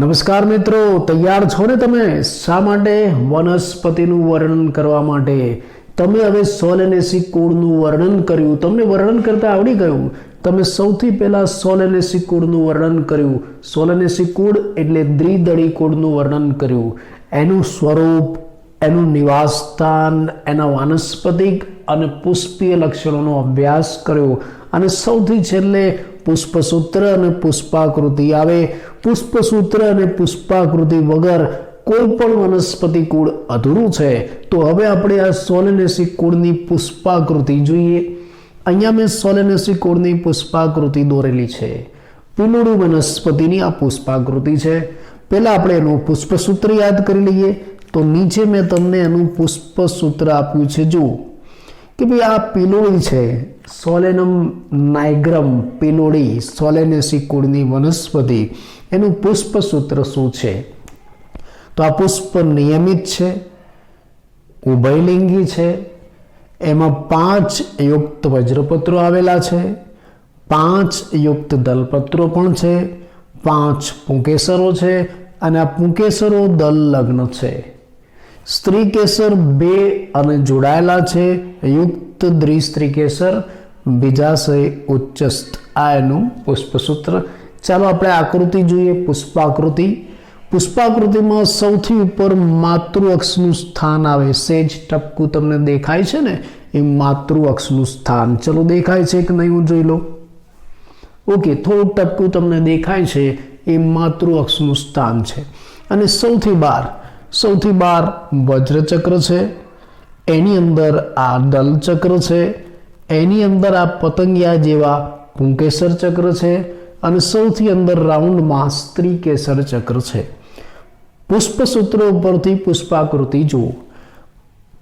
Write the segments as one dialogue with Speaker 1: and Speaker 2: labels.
Speaker 1: નમસ્કાર મિત્રો, તૈયાર છો ને તમે શા માટે વનસ્પતિનું વર્ણન કરવા માટે? તમે હવે સોલેનેસી કુળનું વર્ણન કર્યું, તમને વર્ણન કરતા આવડી ગયું. તમે સૌથી પહેલા સોલેનેસી કુળનું વર્ણન કર્યું. સોલેનેસી કુળ એટલે દ્વિદળી કુળનું વર્ણન કર્યું, એનું સ્વરૂપ, એનું નિવાસ સ્થાન, એના વાનસ્પતિક અને પુષ્પીય લક્ષણોનો અભ્યાસ કર્યો અને સૌથી છેલ્લે પુષ્પસૂત્ર અને પુષ્પાકૃતિ આવે. પુષ્પસૂત્ર અને પુષ્પાકૃતિ વગર કોઈ પણ વનસ્પતિ કુળ અધૂરું છે. તો હવે આપણે આ સોલેનેસી કુળની પુષ્પાકૃતિ જોઈએ. અહીંયા મેં સોલેનેસી કુળની પુષ્પાકૃતિ દોરેલી છે. પીલુડી વનસ્પતિની આ પુષ્પાકૃતિ છે. પહેલા આપણે એનું પુષ્પસૂત્ર યાદ કરી લઈએ. તો નીચે મેં તમને એનું પુષ્પસૂત્ર આપ્યું છે. જુઓ કે ભાઈ આ પીલોડી છે, સોલેનમ નાઇગ્રમ પીલોડી, સોલેનેસી કુળની વનસ્પતિ. એનું પુષ્પસૂત્ર શું છે? તો આ પુષ્પ નિયમિત છે, ઉભયલિંગી છે, એમાં 5 યુક્ત વજ્રપત્રો આવેલા છે, 5 યુક્ત દલપત્રો પણ છે, 5 પુંકેસરો છે અને આ પુંકેસરો દલ લગ્ન છે. સ્ત્રી કેસર 2 અને જોડાયેલા છે, યુક્ત દ્વિસ્ત્રી કેસર, બીજાશય ઉચ્ચસ્થ. આ એનું પુષ્પસૂત્ર. ચાલો આપણે આકૃતિ જોઈએ, પુષ્પાકૃતિ. પુષ્પાકૃતિમાં સૌથી ઉપર માતૃ અક્ષનું સ્થાન આવે. સેજ ટપકું તમને દેખાય છે ને, એ માતૃ અક્ષનું સ્થાન. ચલો દેખાય છે કે નહીં, હું જોઈ લો. ઓકે, થોડું ટપકું તમને દેખાય છે, એ માતૃ અક્ષનું સ્થાન છે. અને સૌથી બહાર વજ્રચક્ર છે, એની અંદર આ દલચક્ર છે, એની અંદર આ પતંગિયા જેવા પુંકેસર ચક્ર છે અને સૌથી અંદર રાઉન્ડમાં સ્ત્રી કેસર ચક્ર છે. પુષ્પસૂત્રો ઉપરથી પુષ્પાકૃતિ જુઓ.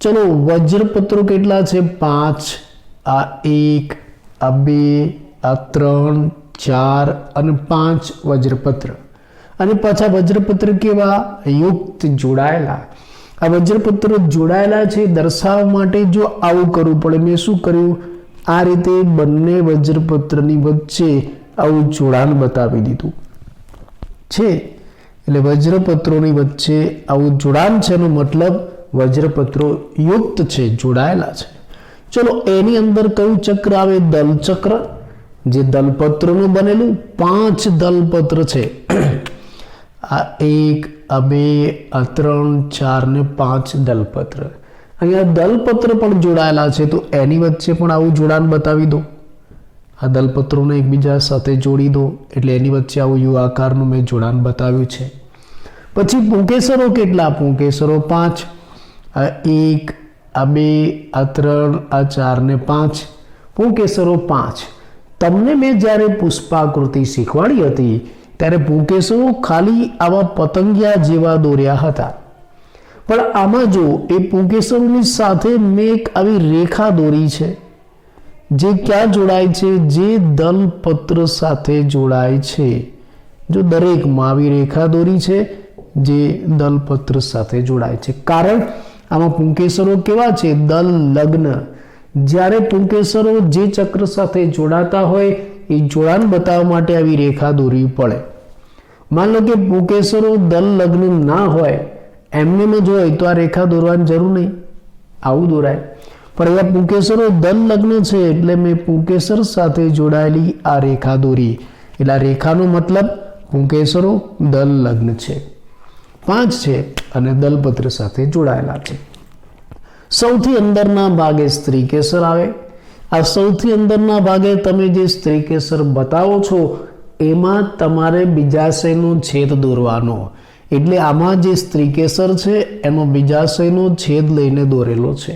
Speaker 1: ચલો વજ્રપત્રો કેટલા છે? 5. આ 1, આ 2, આ 3, 4 અને 5 વજ્રપત્ર. અને પાછા વજ્રપત્ર કેવા? યુક્ત, જોડાયેલા. આ વજ્રપત્ર જોડાયેલા છે દર્શાવવા માટે જો આવું કરવું પડે. મેં શું કર્યું? આ રીતે બંને વજ્રપત્રની વચ્ચે આવું જોડાણ બતાવી દીધું છે. એટલે વજ્રપત્રોની વચ્ચે આવું જોડાણ છે, એનો મતલબ વજ્રપત્રો યુક્ત છે, જોડાયેલા છે. ચલો એની અંદર કયું ચક્ર આવે? દલચક્ર, જે દલપત્રનું બનેલું. 5 દલપત્ર છે. આ 1, આ 2, આ 3, 4 ને 5 દલપત્ર. અહીંયા દલપત્ર પણ જોડાયેલા છે, તો એની વચ્ચે પણ આવું જોડાણ બતાવી દો. આ દલપત્રોને એકબીજા સાથે જોડી દો, એટલે એની વચ્ચે આવું યુ આકારનું મેં જોડાણ બતાવ્યું છે. પછી પુંકેસરો કેટલા? પુંકેસરો 5. આ 1, આ 2, આ 3, આ 4 ને 5 પુંકેસરો 5. તમને મેં જ્યારે પુષ્પાકૃતિ શીખવાડી હતી ત્યારે પુંકેસરો ખાલી આવા પતંગિયા જેવા દોર્યા હતા. પણ આમાં જો એ પુંકેસરોની સાથે મેં એક આવી રેખા દોરી છે, જે ક્યાં જોડાય છે? જે દલપત્ર સાથે જોડાય છે. જો દરેકમાં આવી રેખા દોરી છે જે દલપત્ર સાથે જોડાય છે. કારણ આમાં પુંકેસરો કેવા છે? દલ લગ્ન. જ્યારે પુંકેસરો જે ચક્ર સાથે જોડાતા હોય એ જોડાણ બતાવવા માટે આવી રેખા દોરવી પડે. માન લો કે પુંકેસરો દલ લગ્ન ના હોય, એમને જ હોય, તો આ રેખા દોરવાની જરૂર નહીં, આવું દોરાય. પણ એવા પુંકેસરો દલ લગ્ન છે એટલે મેં પુંકેસર સાથે જોડાયેલી આ રેખા દોરી. એટલે આ રેખાનો મતલબ પુંકેસરો દલ લગ્ન છે, 5 છે અને દલપત્ર સાથે જોડાયેલા છે. સૌથી અંદરના ભાગે સ્ત્રી કેસર આવે. આ સૌથી અંદરના ભાગે તમે જે સ્ત્રી કેસર બતાવો છો એમાં તમારે બીજાશયનો છેદ દોરવાનો. એટલે આમાં જે સ્ત્રી કેસર છે એમાં બીજાશયનો છેદ લઈને દોરેલો છે.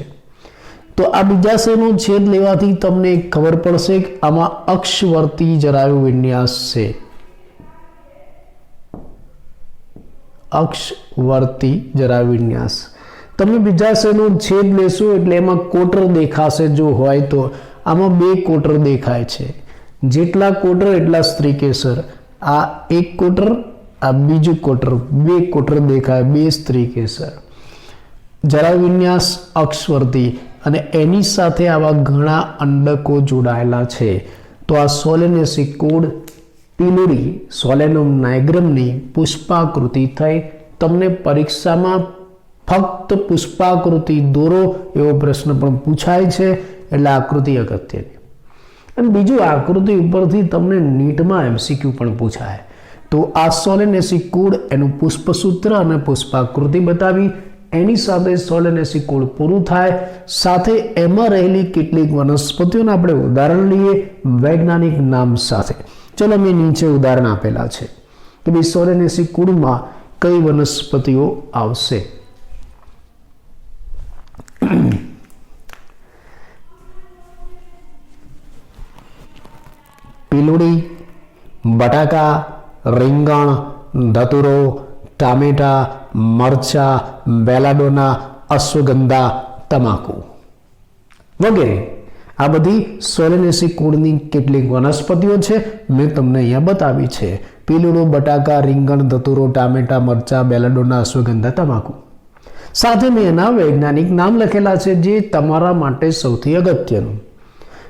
Speaker 1: તો આ બીજાશયનો છેદ લેવાથી તમને ખબર પડશે કે આમાં અક્ષવર્તી જરાયુ વિન્યાસ છે. અક્ષવર્તી જરાયુ વિન્યાસ. તમે બીજાશયનો છેદ લેશો એટલે એમાં કોટર દેખાશે. જો હોય તો આમાં 2 કોટર દેખાય છે. જેટલા કોટર એટલા સ્ત્રી કેસર. આ 1 કોટર, આ બીજું કોટર, 2 કોટર દેખાય, 2 સ્ત્રી કેસર. જરાયુ વિન્યાસ અક્ષવર્તી અને એની સાથે આવા ઘણા અંડકો જોડાયેલા છે. તો આ સોલેનેસી કુળ પીલુડી સોલેનમ નાઇગ્રમની પુષ્પાકૃતિ થઈ. તમને પરીક્ષામાં ફક્ત પુષ્પાકૃતિ દોરો એવો પ્રશ્ન પણ પૂછાય છે, એટલે આકૃતિ અગત્યની. અને બીજું, આકૃતિ ઉપરથી તમને નીટમાં એમસીક્યુ પણ પૂછાય. તો આ સોલેનેસી કુળ, એનું પુષ્પસૂત્ર અને પુષ્પાકૃતિ બતાવી, એની સાથે સોલેનેસી કુળ પૂરું થાય. સાથે એમાં રહેલી કેટલીક વનસ્પતિઓના આપણે ઉદાહરણ લઈએ વૈજ્ઞાનિક નામ સાથે. ચલો, મેં નીચે ઉદાહરણ આપેલા છે કે ભાઈ સોલેનેસી કુળમાં કઈ વનસ્પતિઓ આવશે. પીલુડી, બટાકા, રીંગણ, ધતુરો, ટામેટા, મરચા, બેલાડોના, અશ્વગંધા, તમાકુ વગેરે. આ બધી સોલેનેસી કુળની કેટલીક વનસ્પતિઓ છે, મેં તમને અહીંયા બતાવી છે. પીલુડો, બટાકા, રીંગણ, ધતુરો, ટામેટા, મરચા, બેલાડોના, અશ્વગંધા, તમાકુ. સાથે મેં એના વૈજ્ઞાનિક નામ લખેલા છે, જે તમારા માટે સૌથી અગત્યનું.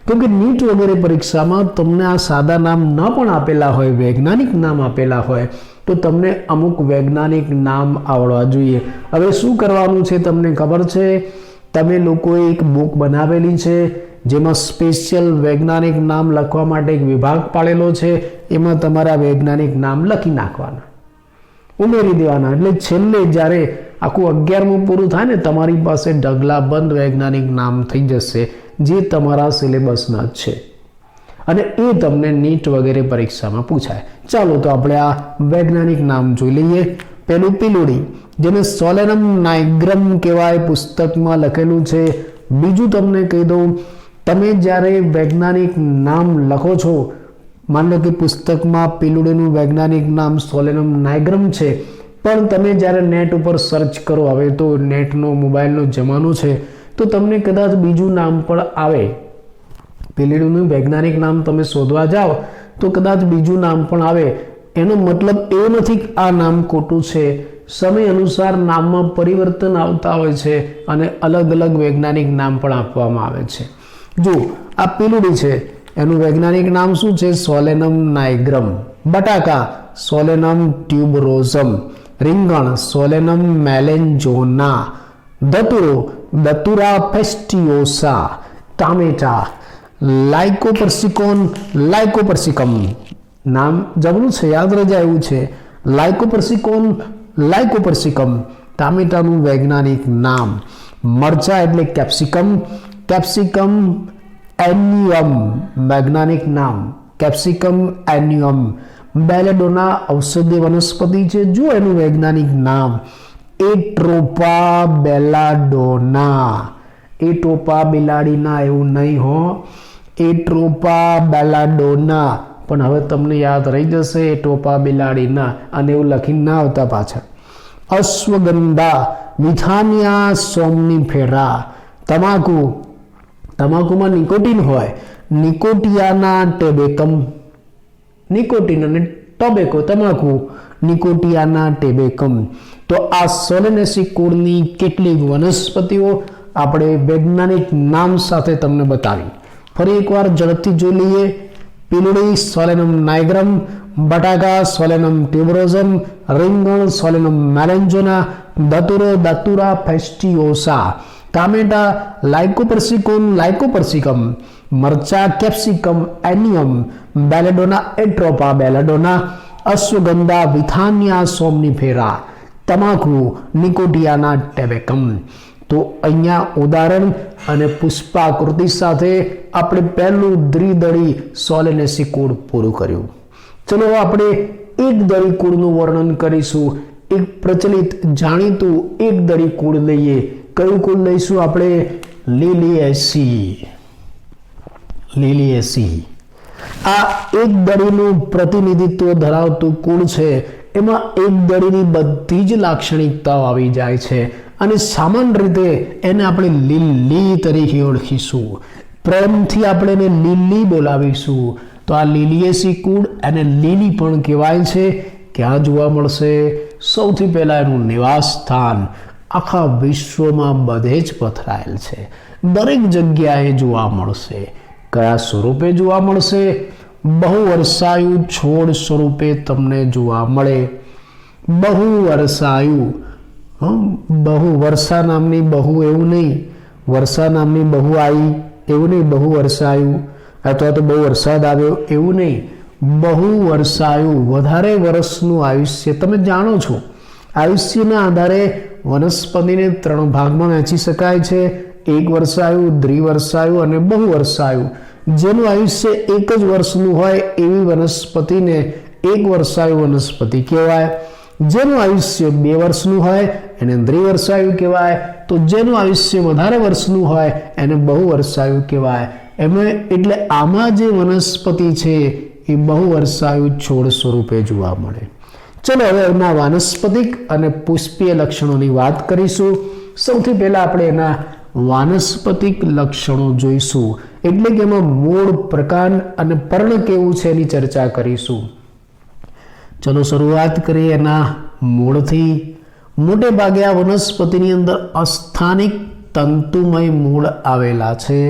Speaker 1: કેમકે નીટ વગેરે પરીક્ષામાં તમને આ સાદા નામ ન પણ આપેલા હોય, વૈજ્ઞાનિક નામ આપેલા હોય, તો તમને અમુક વૈજ્ઞાનિક નામ આવડવા જોઈએ. હવે શું કરવાનું છે તમને ખબર છે? તમે લોકોએ એક બુક બનાવેલી છે, જેમાં સ્પેશિયલ વૈજ્ઞાનિક નામ લખવા માટે એક વિભાગ પાડેલો છે. એમાં તમારા વૈજ્ઞાનિક નામ લખી નાખવાના, ઉમેરી દેવાના. એટલે છેલ્લે જ્યારે આખું 11મું પૂરું થાય ને, તમારી પાસે ઢગલાબંધ વૈજ્ઞાનિક નામ થઈ જશે, જે તમારા સિલેબસના જ છે, અને એ તમને નીટ વગેરે પરીક્ષામાં પૂછાય. ચાલો, તો આપણે આ વૈજ્ઞાનિક નામ જોઈ લઈએ. પેલું પીલુડી, જેને સોલેનમ નાઇગ્રમ કહેવાય, પુસ્તકમાં લખેલું છે. બીજું તમને કહી દઉં, તમે જ્યારે વૈજ્ઞાનિક નામ લખો છો, માની લો કે પુસ્તકમાં પીલુડીનું વૈજ્ઞાનિક નામ સોલેનમ નાઇગ્રમ છે, પણ તમે જ્યારે નેટ ઉપર સર્ચ કરો, હવે તો નેટનો મોબાઈલનો જમાનો છે, તો તમને કદાચ બીજું નામ પણ આવે. પીલુડીનું વૈજ્ઞાનિક નામ તમે શોધવા જાઓ તો કદાચ બીજું નામ પણ આવે. એનો મતલબ એ નથી કે આ નામ ખોટું છે. સમય અનુસાર નામમાં પરિવર્તન આવતા હોય છે, અને અલગ અલગ વૈજ્ઞાનિક નામ પણ આપવામાં આવે છે. જો આ પીલુડી છે, એનું વૈજ્ઞાનિક નામ શું છે? સોલેનમ નાઇગ્રમ. બટાકા, સોલેનમ ટ્યુબરોઝમ. રીંગણ, સોલેનમ મેલેન્જોના. ધતુરો, દતુરા ફેસ્ટિયોસા. ટામેટા, લાઇકોપર્સિકોન લાઇકોપર્સિકમ. નામ જબરું છે, યાદ રજા એવું છે. લાઇકોપર્સિકોન લાઇકોપર્સિકમ, ટામેટાનું વૈજ્ઞાનિક નામ. મરચા એટલે કેપ્સિકમ. કેપ્સિકમ એન્યુઅમ, વૈજ્ઞાનિક નામ કેપ્સિકમ એન્યુઅમ. બેલેડોના ઔષધીય વનસ્પતિ છે, જો એનું વૈજ્ઞાનિક નામ એટ્રોપા બેલાડોના. એટ્રોપા બિલાડીના એવું નહીં હો, એટ્રોપા બેલાડોના. પણ હવે તમને યાદ રહી જશે એટ્રોપા બિલાડીના, અને એવું લખીને ના આવતા પાછળ. અશ્વગંધા, વિથાનિયા સોમનીફેરા. તમાકુ, તમાકુમાં નિકોટીન હોય, નિકોટિયાના ટેબેકમ. નિકોટીન અને ટોબેકો, તમાકુ, નિકોટિયાના ટેબેકમ. તો આ સોલેનેસી કુળની કેટલીક વનસ્પતિઓ આપણે વૈજ્ઞાનિક નામ સાથે તમને બતાવી. ફરી એકવાર ઝડપથી જોઈ લઈએ. પીલુડી સોલેનમ નાઇગ્રમ, બટાકા સોલેનમ ટ્યુબરોઝમ, રીંગણ સોલેનમ મેલેન્જોના, ધતુરો દતુરા ફેસ્ટિયોસા, ટામેટા લાઇકોપર્સિકોન લાઇકોપર્સિકમ, મરચા કેપ્સિકમ એન્યુઅમ, બેલેડોના એટ્રોપા બેલેડોના, અશ્વગંધા વિથાનિયા સોમનીફેરા, તમાકુ નિકોટિયાના ટેબેકમ. તો અહીંયા ઉદાહરણ અને પુષ્પાકૃતિ સાથે આપણે પહેલું દ્વિદળી સોલેનેસી કુળ પૂરું કર્યું. ચલો આપણે એક દળી કુળનું વર્ણન કરીશું. એક પ્રચલિત જાણીતું એક દળી કુળ લઈએ. કયું કુળ લઈશું આપણે? લિલિએસી. લિલિએસી આ એક દળીનું પ્રતિનિધિત્વ ધરાવતું કુળ છે. એમાં એક દળીની બધી જ લાક્ષણિકતાઓ આવી જાય છે, અને સામાન્ય રીતે એને આપણે લીલી તરીકે ઓળખીશું. પ્રેમથી આપણે એને લીલી બોલાવીશું. તો આ લિલિએસી કુળ એને લીલી પણ કહેવાય છે. ક્યાં જોવા મળશે? સૌથી પહેલા એનું નિવાસ સ્થાન આખા વિશ્વમાં બધે જ પથરાયેલ છે. દરેક જગ્યાએ જોવા મળશે. કયા સ્વરૂપે જોવા મળશે? બહુવર્ષાયુ છોડ સ્વરૂપે તમને જોવા મળે. બહુવર્ષાયુ, બહુ વર્ષા નામની બહુ એવું નહીં, વર્ષા નામની બહુ આવી એવું નહીં, બહુવર્ષાયુ અથવા તો બહુ વરસાદ આવ્યો એવું નહીં. બહુવર્ષાયુ વધારે વર્ષનું આયુષ્ય. તમે જાણો છો આયુષ્યના આધારે વનસ્પતિને 3 ભાગમાં વહેંચી શકાય છે: એક વર્ષાયુ, દ્વિવર્ષાયુ અને બહુવર્ષાયુ. જેનું આયુષ્ય 1 જ વર્ષનું હોય એવી વનસ્પતિને એક વર્ષાયુ વનસ્પતિ કહેવાય. જેનું આયુષ્ય 2 વર્ષનું હોય એને દ્વિવર્ષાયુ કહેવાય. તો જેનું આયુષ્ય વધારે વર્ષનું હોય એને બહુવર્ષાયુ કહેવાય. એમાં એટલે આમાં જે વનસ્પતિ છે એ બહુવર્ષાયુ છોડ સ્વરૂપે જોવા મળે. ચલો હવે એના વાનસ્પતિક અને પુષ્પીય લક્ષણોની વાત કરીશું. સૌથી પહેલા આપણે એના વાનસ્પતિક લક્ષણો જોઈશું, એટલે કે એમાં મૂળ, પ્રકાંડ અને પર્ણ કેવું છે એની ચર્ચા કરીશું. ચલો શરૂઆત કરીએ એના મૂળથી. મોટે ભાગે આ વનસ્પતિની અંદર અસ્થાનિક તંતુમય મૂળ આવેલા છે.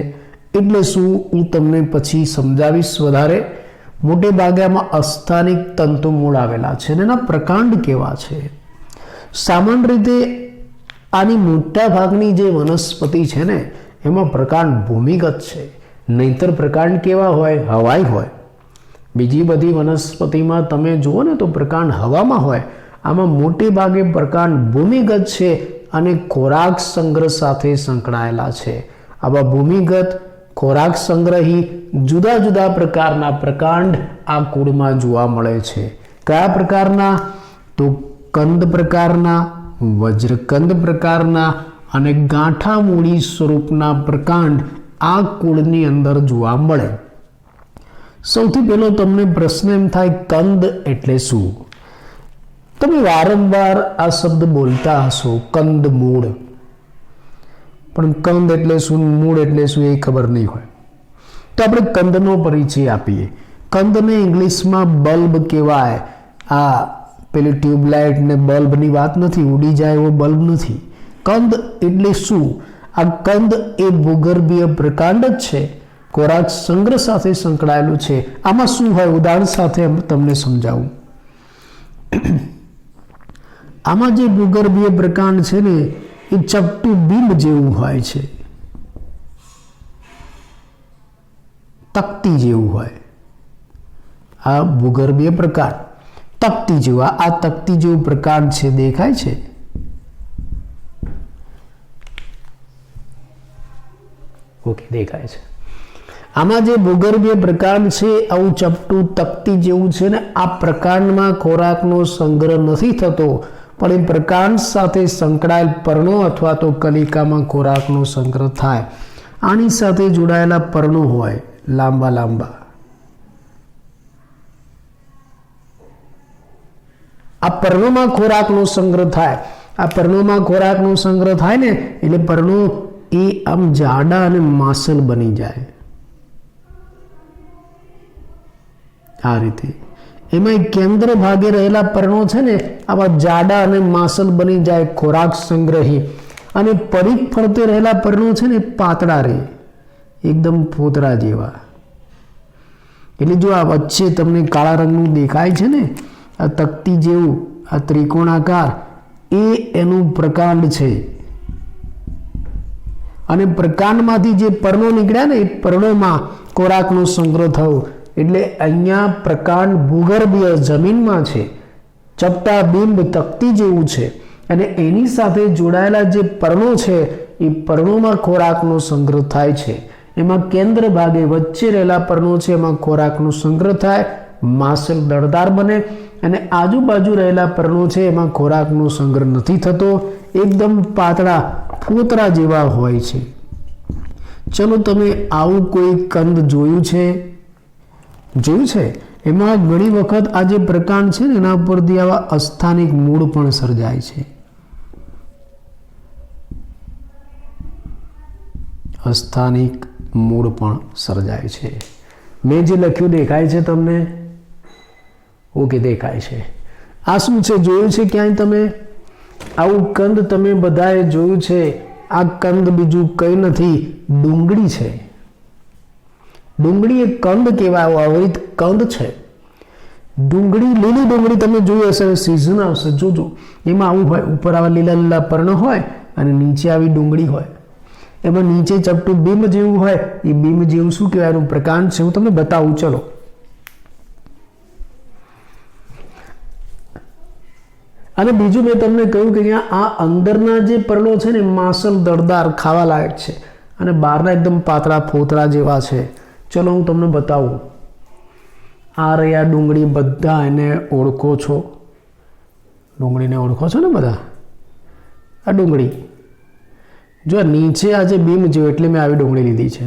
Speaker 1: એટલે શું હું તમને પછી સમજાવીશ વધારે. મોટે ભાગે આમાં અસ્થાનિક તંતુ મૂળ આવેલા છે અને એના પ્રકાંડ કેવા છે. સામાન્ય રીતે આની મોટા ભાગની જે વનસ્પતિ છે ને એમાં પ્રકાંડ ભૂમિગત છે, નહીતર પ્રકાંડ કેવા હોય? હવાઈ હોય. બીજી બધી વનસ્પતિમાં તમે જુઓ ને તો પ્રકાંડ હવામાં હોય. આમાં મોટે ભાગે પ્રકાંડ ભૂમિગત છે અને ખોરાક સંગ્રહ સાથે સંકળાયેલા છે. આવા ભૂમિગત ખોરાક સંગ્રહી જુદા જુદા પ્રકારના પ્રકાંડ આ કુળમાં જોવા મળે છે. કયા પ્રકારના? તો કંદ પ્રકારના, વજ્રકંદ પ્રકારના અને ગાંઠામૂળી સ્વરૂપના પ્રકાંડ આ કુળની અંદર જોવા મળે. સૌથી પહેલો તમને પ્રશ્ન એમ થાય, કંદ એટલે શું? તમે વારંવાર આ શબ્દ બોલતા હશો, કંદ મૂળ. પણ કંદ એટલે શું, મૂળ એટલે શું એ ખબર નહીં હોય. તો આપણે કંદનો પરિચય આપીએ. કંદને ઇંગ્લિશમાં બલ્બ કહેવાય. આ પેલી ટ્યુબલાઇટ ને બલ્બની વાત નથી, ઉડી જાય એવો બલ્બ નથી. કંદ એટલે શું? આ કંદ એ ભૂગર્ભીય પ્રકાંડ જ છે, ખોરાક સંગ્રહ સાથે સંકળાયેલું છે. આમાં શું હોય? ઉદાહરણ સાથે તમને સમજાવું. આમાં જે ભૂગર્ભીય પ્રકાંડ છે ને એ ચપટું બિંબ જેવું હોય છે, તકતી જેવું હોય. આ ભૂગર્ભીય પ્રકાંડ તકતી જેવું, આ તકતી જેવું પ્રકાંડ છે, દેખાય છે. ઓકે, દેખાય છે. આમાં જે ભૂગર્ભીય પ્રકાંડ છે આવું ચપટું તકતી જેવું છે ને, આ પ્રકાંડમાં ખોરાકનો સંગ્રહ નથી થતો, પણ એ પ્રકાંડ સાથે સંકળાયેલ પર્ણો અથવા તો કલિકામાં ખોરાકનો સંગ્રહ થાય. આની સાથે જોડાયેલા પર્ણો હોય લાંબા લાંબા. આ પર્ણોમાં ખોરાકનો સંગ્રહ થાય. આ પર્ણોમાં ખોરાકનો સંગ્રહ થાય ને એટલે પર્ણો એ આમ જાડા અને માસલ બની જાય. આ રીતે એમાં કેન્દ્ર ભાગે રહેલા પર્ણો છે ને આવા જાડા અને માસલ બની જાય, ખોરાક સંગ્રહી. અને પરિઘ ફરતે રહેલા પર્ણો છે ને પાતળા રહે, એકદમ ફોતરા જેવા. એટલે જો આ વચ્ચે તમને કાળા રંગનું દેખાય છે ને, આ તકતી જેવું, આ ત્રિકોણાકાર, એ એનું પ્રકાંડ છે. અને પ્રકાંડમાંથી જે પર્ણો નીકળ્યા ને એ પર્ણોમાં ખોરાકનો સંગ્રહ થયો. એટલે અહીંયા પ્રકાંડ ભૂગર્ભીય જમીનમાં છે, ચપટા બિંબ તકતી જેવું છે, અને એની સાથે જોડાયેલા જે પર્ણો છે એ પર્ણોમાં ખોરાકનો સંગ્રહ થાય છે. એમાં કેન્દ્ર ભાગે વચ્ચે રહેલા પર્ણો છે એમાં ખોરાકનો સંગ્રહ થાય, માસલ દળદાર બને. અને આજુબાજુ રહેલા પર્ણો છે એમાં ખોરાકનો સંગ્રહ નથી થતો, એકદમ પાતળા ફોતરા જેવા હોય છે. ચલો, તમે આવું કોઈ કંદ જોયું છે? એમાં ઘણી વખત આ જે પ્રકાંડ છે ને એના ઉપરથી આવા અસ્થાનિક મૂળ પણ સર્જાય છે. અસ્થાનિક મૂળ પણ સર્જાય છે. મેં જે લખ્યું દેખાય છે તમને? ઓકે, દેખાય છે. આ શું છે? જોયું છે ક્યાંય તમે? આવું કંદ તમે બધાએ જોયું છે. આ કંદ બીજું કંઈ નથી, ડુંગળી છે. ડુંગળી એ કંદ કહેવાય, અવરિત કંદ છે. ડુંગળી, લીલી ડુંગળી તમે જોઈ હશે, સિઝન આવશે જોજો, એમાં આવું હોય, ઉપર આવા લીલા લીલા પર્ણ હોય અને નીચે આવી ડુંગળી હોય. એમાં નીચે ચપટું બીમ જેવું હોય, એ બીમ જેવું શું કહેવાય, એનું પ્રકાંડ છે. હું તમને બતાવું, ચલો. અને બીજું મેં તમને કહ્યું કે આ અંદરના જે પર્ણો છે ને માસલ દળદાર ખાવા લાયક છે અને બહારના એકદમ પાતળા ફોતળા જેવા છે. ચલો હું તમને બતાવું. આ રહ્યા ડુંગળી, બધા એને ઓળખો છો, ડુંગળીને ઓળખો છો ને બધા. આ ડુંગળી જો નીચે આ જે બીમ જેવું, એટલે મેં આવી ડુંગળી લીધી છે.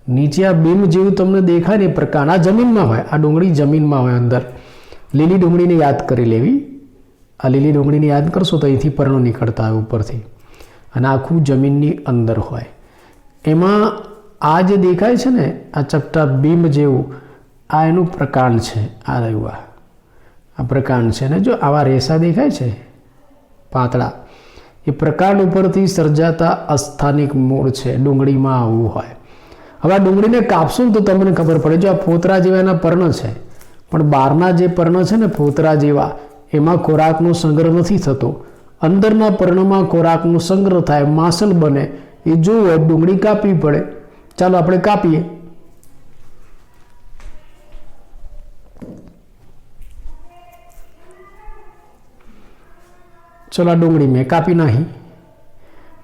Speaker 1: નીચે આ બીમ જેવું તમને દેખાય ને પ્રકાર, આ જમીનમાં હોય, આ ડુંગળી જમીનમાં હોય અંદર. લીલી ડુંગળીને યાદ કરી લેવી. આ લીલી ડુંગળીને યાદ કરશો તો અહીંથી પર્ણો નીકળતા હોય ઉપરથી, અને આખું જમીનની અંદર હોય. એમાં આ જે દેખાય છે ને આ ચપટા બીમ જેવું, આ એનું પ્રકાંડ છે. આ રહ્યું, આ પ્રકાંડ છે. ને જો આવા રેસા દેખાય છે પાતળા, એ પ્રકાંડ ઉપરથી સર્જાતા અસ્થાનિક મૂળ છે. ડુંગળીમાં આવું હોય. હવે આ ડુંગળીને કાપશું તો તમને ખબર પડે. જો આ ફોતરા જેવા એના પર્ણ છે, પણ બહારના જે પર્ણ છે ને ફોતરા જેવા, એમાં ખોરાકનો સંગ્રહ નથી થતો. અંદરના પર્ણમાં ખોરાકનો સંગ્રહ થાય, માસલ બને. એ જોવું ડુંગળી કાપવી પડે. ચાલો આપણે કાપીએ. ચલો આ ડુંગળી મેં કાપી નાખી.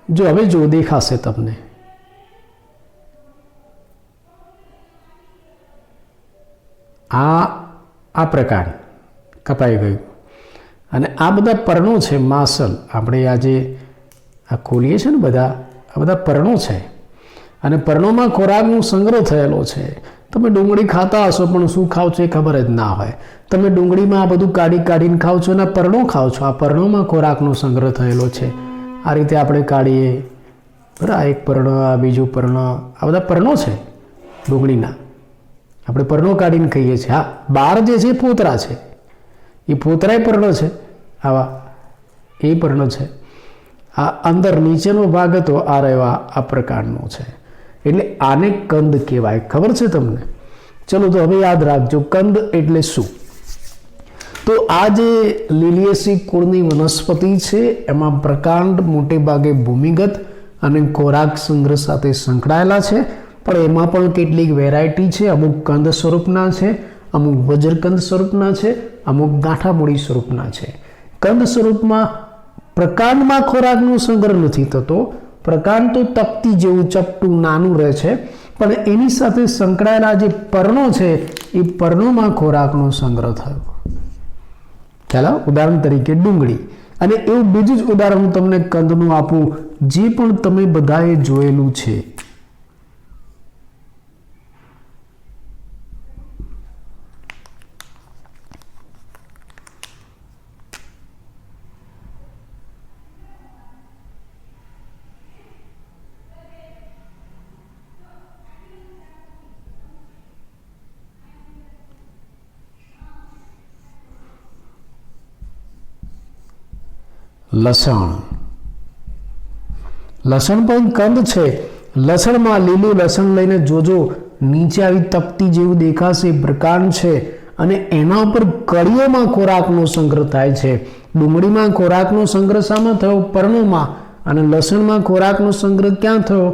Speaker 1: જો હવે જો દેખાશે તમને, આ પ્રકાર કપાઈ ગયું. અને આ બધા પર્ણો છે, માસલ. આપણે આજે આ ખોલીએ છીએ ને બધા, આ બધા પર્ણો છે. અને પર્ણોમાં ખોરાકનો સંગ્રહ થયેલો છે. તમે ડુંગળી ખાતા હશો, પણ શું ખાવ છો એ ખબર જ ના હોય. તમે ડુંગળીમાં આ બધું કાઢીને ખાવ છો અને પર્ણો ખાવ છો. આ પર્ણોમાં ખોરાકનો સંગ્રહ થયેલો છે. આ રીતે આપણે કાઢીએ, બરાબર. આ એક પર્ણ, આ બીજું પર્ણ, આ બધા પર્ણો છે ડુંગળીના. આપણે પર્ણો કાઢીને ખાઈએ છીએ. હા, બહાર જે છે ફોતરા છે, એ ફોતરાય પર્ણ છે. આવા એ પર્ણ છે. આ અંદર નીચેનો ભાગ હતો, આ રહેવા આ પ્રકારનો છે. એટલે આને કંદ કહેવાય. ખબર છે તમને? ચલો તો હવે યાદ રાખજો, કંદ એટલે શું. તો આ જે લિલિએસી કુળની વનસ્પતિ છે, એમાં પ્રકાંડ મોટે ભાગે ભૂમિગત અને ખોરાક સંગ્રહ સાથે સંકળાયેલા છે. પણ એમાં પણ કેટલીક વેરાયટી છે. અમુક કંદ સ્વરૂપના છે, અમુક વજ્રકંદ સ્વરૂપના છે, અમુક ગાંઠામૂળી સ્વરૂપના છે. કંદ સ્વરૂપમાં પ્રકાંડમાં ખોરાકનો સંગ્રહ નથી થતો. પ્રકાંડ તો તકતી જેવું ચપટું નાનું રહે છે, પણ એની સાથે સંકળાયેલા જે પર્ણો છે, એ પર્ણોમાં ખોરાકનો સંગ્રહ થયો. ચાલો ઉદાહરણ તરીકે ડુંગળી. અને એવું બીજું જ ઉદાહરણ હું તમને કંદનું આપું, જે પણ તમે બધાએ જોયેલું છે. લસણ. લસણ પણ કંદ છે. લસણમાં લીલું લસણ લઈને જોજો, નીચે આવી તપતી જેવું દેખાશે, પ્રકાંડ છે. અને એના ઉપર કળીઓમાં ખોરાકનો સંગ્રહ થાય છે. ડુંગળીમાં ખોરાકનો સંગ્રહ શામાં થયો? પર્ણોમાં. અને લસણમાં ખોરાકનો સંગ્રહ ક્યાં થયો?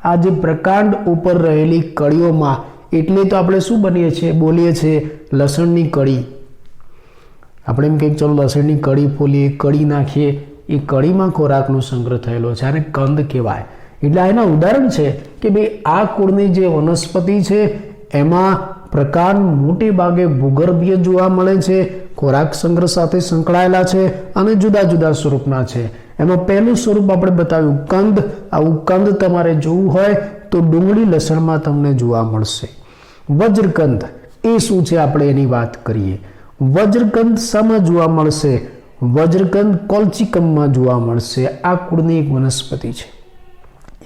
Speaker 1: આ જે પ્રકાંડ ઉપર રહેલી કળીઓમાં. એટલે તો આપણે શું બનીએ છીએ, બોલીએ છીએ લસણની કળી. આપણે એમ કહીએ ચલો લસણની કળી ફોલીએ, કળી નાખીએ. એ કળીમાં ખોરાકનો સંગ્રહ થયેલો છે, આને કંદ કહેવાય. એટલે આ એના ઉદાહરણ છે કે ભાઈ આ કુળની જે વનસ્પતિ છે એમાં પ્રકાંડ મોટે ભાગે ભૂગર્ભીય જોવા મળે છે, ખોરાક સંગ્રહ સાથે સંકળાયેલા છે અને જુદા જુદા સ્વરૂપના છે. એમાં પહેલું સ્વરૂપ આપણે બતાવ્યું કંદ. આવું કંદ તમારે જોવું હોય તો ડુંગળી લસણમાં તમને જોવા મળશે. વજ્રકંદ એ શું છે, આપણે એની વાત કરીએ. વજ્રકંદ શામાં જોવા મળશે? વજ્રકંદ કોલ્ચિકમમાં જોવા મળશે. આ કુળની એક વનસ્પતિ છે.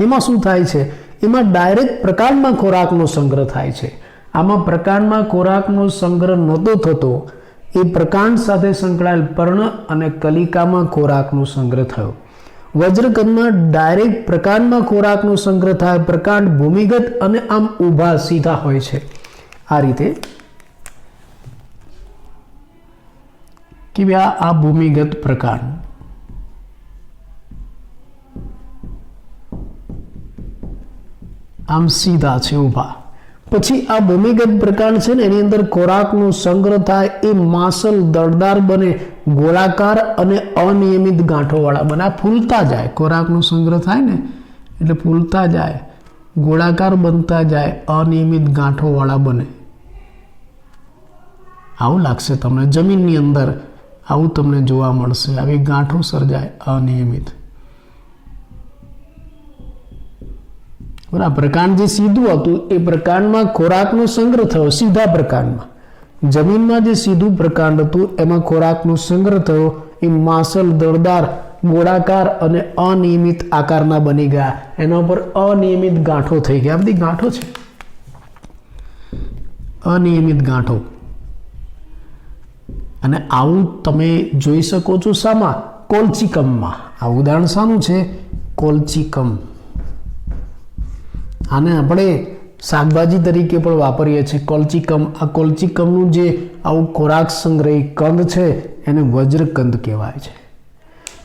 Speaker 1: એમાં શું થાય છે? એમાં ડાયરેક્ટ પ્રકાંડમાં ખોરાકનો સંગ્રહ થાય છે. આમાં પ્રકાંડમાં ખોરાકનો સંગ્રહ નહોતો થતો. એ પ્રકાંડ સાથે સંકળાયેલ પર્ણ અને કલિકામાં ખોરાકનો સંગ્રહ થયો. વજ્રકંદમાં ડાયરેક્ટ પ્રકાંડમાં ખોરાકનો સંગ્રહ થાય, પ્રકાંડ ભૂમિગત અને આમ ઊભા સીધા હોય છે. આ રીતે કે આ ભૂમિગત પ્રકાંડ, આમ સીધા છે ઊભા. પછી આ ભૂમિગત પ્રકાંડ છે ને એની અંદર ખોરાકનો સંગ્રહ થાય, એ માસલ દળદાર બને, ગોળાકાર અને અનિયમિત ગાંઠોવાળા બને. આ ફૂલતા જાય, ખોરાકનો સંગ્રહ થાય ને એટલે ફૂલતા જાય, ગોળાકાર બનતા જાય, અનિયમિત ગાંઠોવાળા બને. આવું લાગશે તમને જમીનની અંદર, આવું તમને જોવા મળશે. આવી ગાંઠો સર્જાય અનિયમિત. બરાબર. પ્રકાંડ જે સીધું હતું એ પ્રકાંડમાં ખોરાકનો સંગ્રહ થયો, સીધા પ્રકાંડમાં. જમીનમાં જે સીધું પ્રકાંડ હતું એમાં ખોરાકનો સંગ્રહ થયો, એ માસલ દળદાર, ગોળાકાર અને અનિયમિત આકારના બની ગયા. એના ઉપર અનિયમિત ગાંઠો થઈ ગયા. બધી ગાંઠો છે, અનિયમિત ગાંઠો. અને આવું તમે જોઈ શકો છો શામાં? કોલચીકમમાં. આ ઉદાહરણ શાનું છે? કોલચીકમ. આને આપણે શાકભાજી તરીકે પણ વાપરીએ છીએ, કોલચીકમ. આ કોલચીકમનું જે આવું ખોરાક સંગ્રહી કંદ છે એને વજ્રકંદ કહેવાય છે.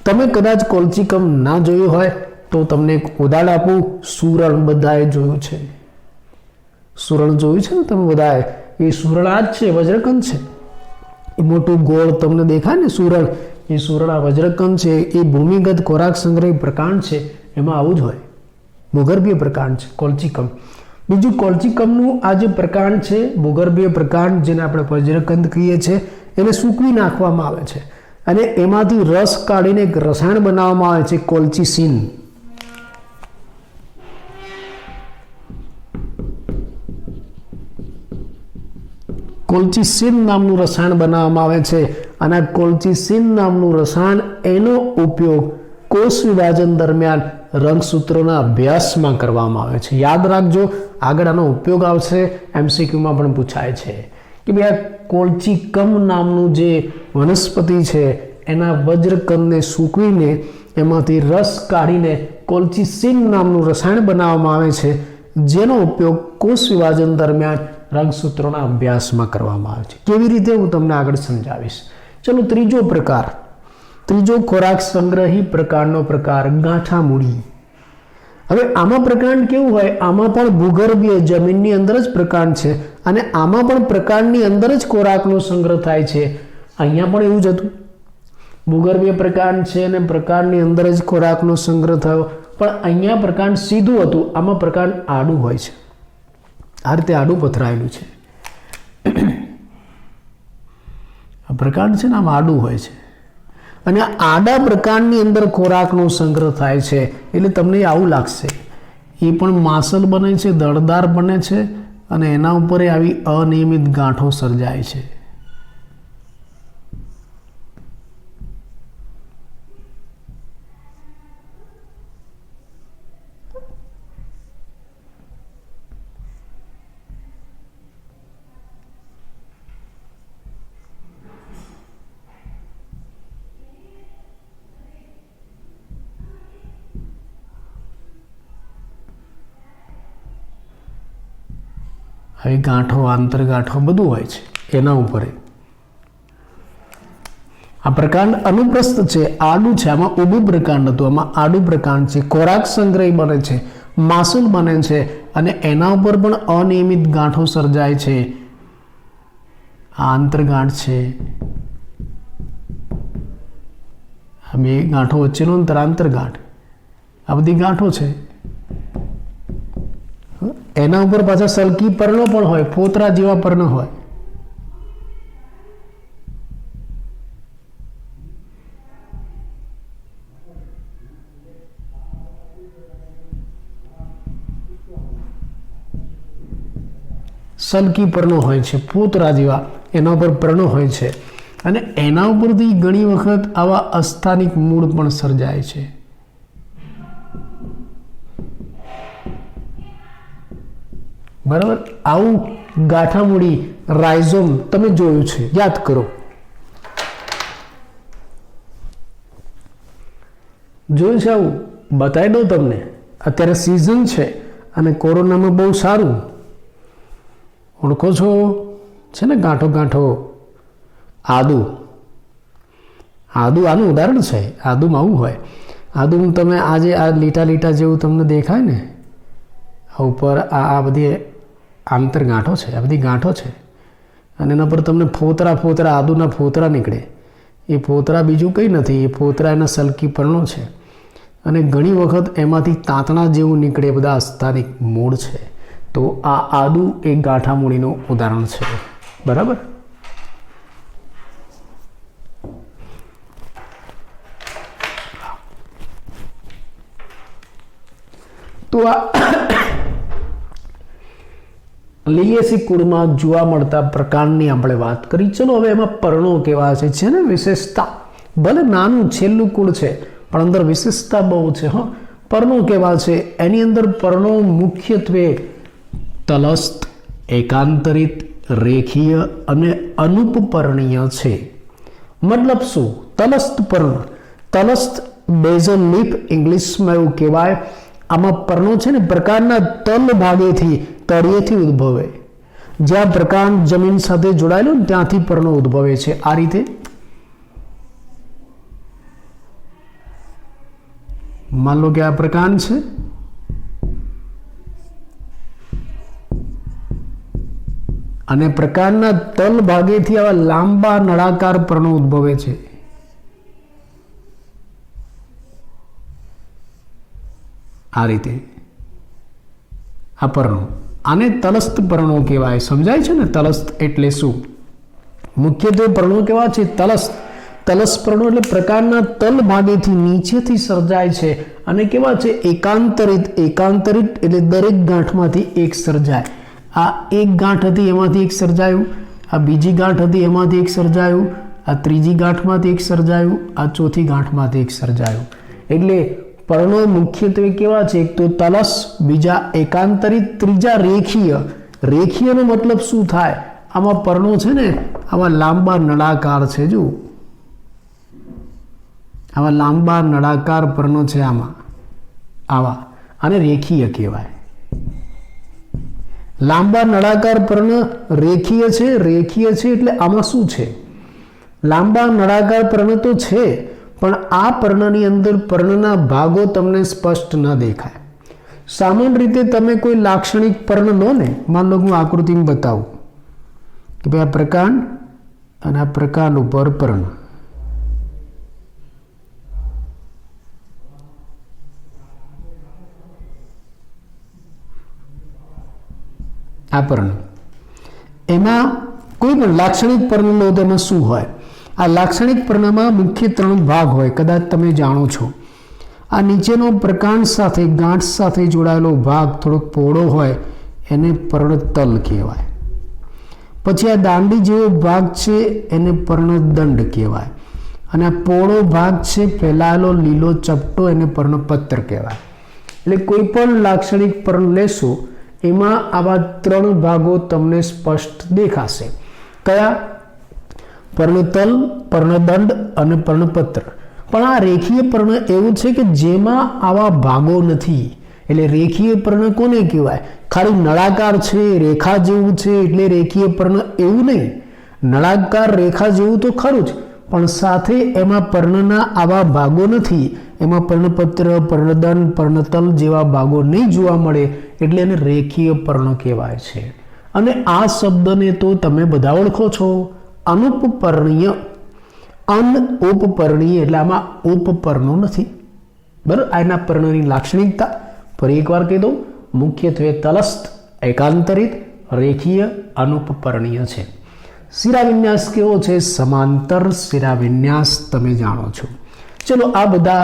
Speaker 1: તમે કદાચ કોલચીકમ ના જોયું હોય તો તમને એક ઉદાહરણ આપું. સુરણ બધાએ જોયું છે, સુરણ જોયું છે ને તમે બધાએ? એ સુરણ આ જ છે, વજ્રકંદ છે. એ મોટું ગોળ તમને દેખાય ને સુરણ, એ સુરણ આ વજ્રકંદ છે. એ ભૂમિગત ખોરાક સંગ્રહી પ્રકાંડ છે, એમાં આવું જ હોય. ભૂગર્ભીય પ્રકાંડ છે કોલચીકમ. બીજું કોલચીકમનું આ જે પ્રકાંડ છે, ભૂગર્ભીય પ્રકાંડ, જેને આપણે વજ્રકંદ કહીએ છીએ, એને સૂકવી નાખવામાં આવે છે અને એમાંથી રસ કાઢીને એક રસાયણ બનાવવામાં આવે છે, કોલ્ચિસિન. કોલ્ચિસિન નામનું રસાયણ બનાવવામાં આવે છે અને આ કોલ્ચિસિન નામનું રસાયણ, એનો ઉપયોગ કોષ વિભાજન દરમિયાન રંગસૂત્રોના અભ્યાસમાં કરવામાં આવે છે. યાદ રાખજો, આગળ આનો ઉપયોગ આવશે, એમસીક્યુમાં પણ પૂછાય છે કે ભાઈ આ કોલ્ચીકમ નામનું જે વનસ્પતિ છે એના વજ્રકંદને સૂકવીને એમાંથી રસ કાઢીને કોલ્ચિસિન નામનું રસાયણ બનાવવામાં આવે છે, જેનો ઉપયોગ કોષ વિભાજન દરમિયાન રંગસૂત્રોના અભ્યાસમાં કરવામાં આવે છે. કેવી રીતે હું તમને આગળ સમજાવીશ. ચલો, ત્રીજો પ્રકાર, ત્રીજો ખોરાક સંગ્રહી પ્રકારનો પ્રકાર, ગાંઠામૂળી. હવે આમાં પ્રકાંડ કેવું હોય? આમાં પણ ભૂગર્ભીય જમીનની અંદર જ પ્રકાંડ છે અને આમાં પણ પ્રકાંડની અંદર જ ખોરાકનો સંગ્રહ થાય છે. અહીંયા પણ એવું જ હતું, ભૂગર્ભીય પ્રકાંડ છે અને પ્રકાંડની અંદર જ ખોરાકનો સંગ્રહ થયો. પણ અહીંયા પ્રકાંડ સીધું હતું, આમાં પ્રકાંડ આડું હોય છે. આ રીતે આડું પથરાયેલું છે. આ પ્રકાંડ છે ને આમ આડું હોય છે અને આડા પ્રકાંડની અંદર ખોરાકનો સંગ્રહ થાય છે. એટલે તમને આવું લાગશે, એ પણ માસલ બને છે, દળદાર બને છે અને એના ઉપર આવી અનિયમિત ગાંઠો સર્જાય છે. હવે ગાંઠો, આંતરગાંઠો બધું હોય છે એના ઉપર. આ પ્રકાંડ અનુપ્રસ્થ છે, આડું છે. આમાં ઊભું પ્રકાંડ હતું, આમાં આડું પ્રકાંડ છે. ખોરાક સંગ્રહી બને છે, માસૂલ બને છે અને એના ઉપર પણ અનિયમિત ગાંઠો સર્જાય છે. આ આંતરગાંઠ છે. આ બે ગાંઠો વચ્ચેનો અંતર આંતરગાંઠ. આ બધી ગાંઠો છે. એના ઉપર પાછા સલકી પર્ણો પણ હોય, ફોતરા જેવા પર્ણ હોય. સલકી પર્ણો હોય છે, ફોતરા જેવા એના ઉપર પર્ણો હોય છે અને એના ઉપરથી ઘણી વખત આવા અસ્થાનિક મૂળ પણ સર્જાય છે. બરાબર. આવું ગાંઠામૂળી, રાઇઝોમ તમે જોયું છે, યાદ કરો. જોયું છે આવું? બતાવી દઉં તમને. અત્યારે સિઝન છે અને કોરોનામાં બહુ સારું ઓળખો છો, છે ને ગાંઠો ગાંઠો આદુ. આદુ આનું ઉદાહરણ છે. આદુમાં આવું હોય. આદુમાં તમે આજે આ લીટા લીટા જેવું તમને દેખાય ને, આ ઉપર આ બધી આંતરગાંઠો છે, આ બધી ગાંઠો છે અને એના પર તમને ફોતરા ફોતરા આદુના ફોતરા નીકળે. એ ફોતરા બીજું કંઈ નથી, એ ફોતરા એના સલકી પર્ણો છે અને ઘણી વખત એમાંથી તાંતણા જેવું નીકળે, બધા સ્થાનિક મૂળ છે. તો આ આદુ એક ગાંઠા મૂળીનું ઉદાહરણ છે. બરાબર? તો આ લીલિયેસી કુળમાં જોવા મળતા પ્રકારની આપણે વાત કરી. ચલો હવે એમાં પર્ણો કેવા છે ને વિશેષતા. ભલે નાનું છેલ્લું કુળ છે પણ અંદર વિશેષતા બહુ છે. હા, પર્ણો કેવા છે? એની અંદર પર્ણો મુખ્યત્વે તલસ્થ, એકાંતરિત, રેખીય અને અનુપપર્ણીય છે. મતલબ શું? તલસ્થ પર્ણ, તલસ્થ બેઝલ લીફ ઇંગ્લિશમાં એવું કહેવાય. આમાં પર્ણો છે ને પ્રકારના તલ ભાગેથી, તળિયેથી ઉદ્ભવે. જ્યાં પ્રકાંડ જમીન સાથે જોડાયેલું ને ત્યાંથી પર્ણો ઉદ્ભવે છે. આ રીતે માન લો કે આ પ્રકાંડ છે અને પ્રકાંડના તલ ભાગેથી આવા લાંબા નળાકાર પર્ણો ઉદ્ભવે છે. આ રીતે આ પર્ણો, આને તલસ્થ પર્ણો કહેવાય. સમજાય છે ને તલસ્થ એટલે શું? મુખ્યત્વે પર્ણો કેવા છે? તલસ્થ. તલસ્થ પર્ણો એટલે પ્રકારના તલ ભાગેથી નીચેથી સર્જાય છે અને કેવા છે? એકાંતરિત. એકાંતરિત એટલે દરેક ગાંઠમાંથી એક સર્જાય. આ એક ગાંઠ હતી એમાંથી એક સર્જાયું, આ બીજી ગાંઠ હતી એમાંથી એક સર્જાયું, આ ત્રીજી ગાંઠમાંથી એક સર્જાયું, આ ચોથી ગાંઠમાંથી એક સર્જાયું. એટલે પર્ણો મુખ્યત્વે કેવા છે? એક તો તલસ, બીજા એકાંતરિત, ત્રીજા રેખીય. રેખીયનો મતલબ શું થાય? આમાં પર્ણો છે ને આવા લાંબા નળાકાર છે. જો આવા લાંબા નળાકાર પર્ણો છે આમાં, આવા, આને રેખીય કહેવાય. લાંબા નળાકાર પર્ણ રેખીય છે. રેખીય છે એટલે આમાં શું છે? લાંબા નળાકાર પર્ણ તો છે પણ આ પર્ણની અંદર પર્ણના ભાગો તમને સ્પષ્ટ ન દેખાય. સામાન્ય રીતે તમે કોઈ લાક્ષણિક પર્ણ લો ને, માન લો હું આકૃતિમાં બતાવું કે ભાઈ આ પ્રકાંડ અને આ પ્રકાંડ ઉપર પર્ણ. આ પર્ણ, એમાં કોઈ પણ લાક્ષણિક પર્ણ લો તો એમાં શું હોય? આ લાક્ષણિક પર્ણમાં મુખ્ય 3 ભાગ હોય, કદાચ તમે જાણો છો. આ નીચેનો પ્રકાંડ સાથે ગાંઠ સાથે જોડાયેલો ભાગ થોડોક પહોળો હોય એને પર્ણતલ કહેવાય. પછી આ દાંડી જેવો ભાગ છે એને પર્ણદંડ કહેવાય અને આ પહોળો ભાગ છે ફેલાયેલો લીલો ચપટો એને પર્ણપત્ર કહેવાય. એટલે કોઈ પણ લાક્ષણિક પર્ણ લેશો એમાં આવા 3 ભાગો તમને સ્પષ્ટ દેખાશે. કયા? પર્ણતલ, પર્ણદંડ અને પર્ણપત્ર. પણ આ રેખીય પર્ણ એવું છે કે જેમાં આવા ભાગો નથી. એટલે રેખીય પર્ણ કોને કહેવાય? ખાલી નળાકાર છે, રેખા જેવું છે એટલે રેખીય પર્ણ એવું નહીં. નળાકાર રેખા જેવું તો ખરું જ પણ સાથે એમાં પર્ણના આવા ભાગો નથી. એમાં પર્ણપત્ર, પર્ણદંડ, પર્ણતલ જેવા ભાગો નહીં જોવા મળે એટલે એને રેખીય પર્ણ કહેવાય છે. અને આ શબ્દને તો તમે બધા ઓળખો છો, અનુપપર્ણીય. અનઉપપર્ણીય એટલે આમાં ઉપપર્ણો નથી. બરાબર? આના પર્ણની લાક્ષણિકતા ફરી એકવાર કહી દઉં, મુખ્યત્વે તલસ્થ, એકાંતરિત, રેખીય, અનુપપર્ણીય છે. શિરાવિન્યાસ કેવો છે? સમાંતર શિરાવિન્યાસ તમે જાણો છો. ચલો, આ બધા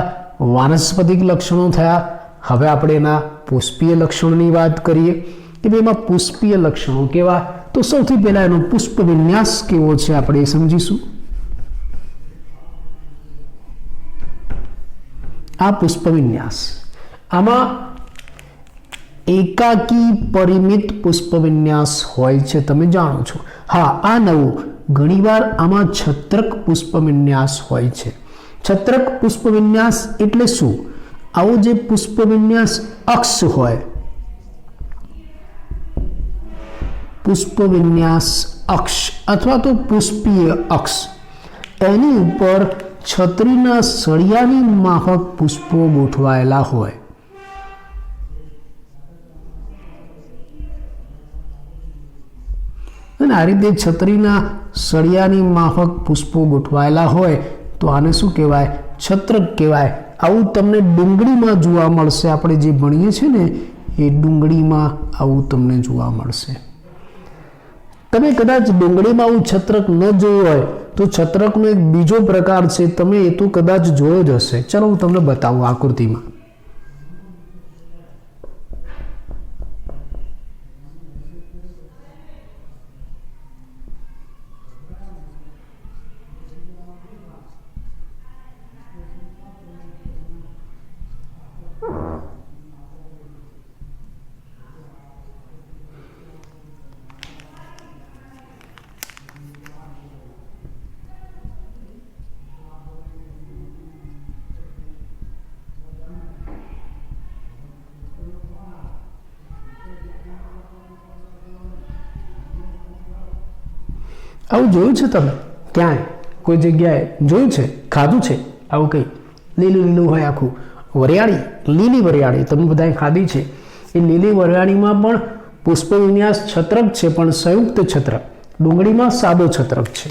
Speaker 1: વાનસ્પતિક લક્ષણો થયા. હવે આપણે એના પુષ્પીય લક્ષણોની વાત કરીએ કે ભાઈ એમાં પુષ્પીય લક્ષણો કેવા? તો સૌથી પહેલા એનો પુષ્પ વિન્યાસ કેવો છે આપણે એ સમજીશું. આ પુષ્પ વિન્યાસ, આમાં એકાકી પરિમિત પુષ્પ વિન્યાસ હોય છે, તમે જાણો છો. હા, આ નવું ઘણીવાર આમાં છત્રક પુષ્પ વિન્યાસ હોય છે. છત્રક પુષ્પ વિન્યાસ એટલે શું? આવો જે પુષ્પ વિન્યાસ અક્ષ હોય, પુષ્પ વિન્યાસ અક્ષ અથવા તો પુષ્પીય અક્ષ, એની ઉપર છત્રીના સળિયાની માફક પુષ્પો ગોઠવાયેલા હોય. અને આ રીતે છત્રીના સળિયાની માફક પુષ્પો ગોઠવાયેલા હોય તો આને શું કહેવાય? છત્રક કહેવાય. આવું તમને ડુંગળીમાં જોવા મળશે. આપણે જે ભણીએ છીએ ને એ ડુંગળીમાં આવું તમને જોવા મળશે. તમે કદાચ ડુંગળીમાં આવું છત્રક ન જોયું હોય તો છત્રકનો એક બીજો પ્રકાર છે, તમે એ તો કદાચ જોયો જ હશે. ચલો હું તમને બતાવું આકૃતિમાં. આવું જોયું છે તમે ક્યાંય? કોઈ જગ્યાએ જોયું છે? ખાધું છે આવું કંઈ? લીલું લીલું હોય આખું વરિયાળી, લીલી વરિયાળી તમે બધાએ ખાધી છે. એ લીલી વરિયાળીમાં પણ પુષ્પ વિન્યાસ છત્રક છે, પણ સંયુક્ત છત્રક. ડુંગળીમાં સાદો છત્રક છે,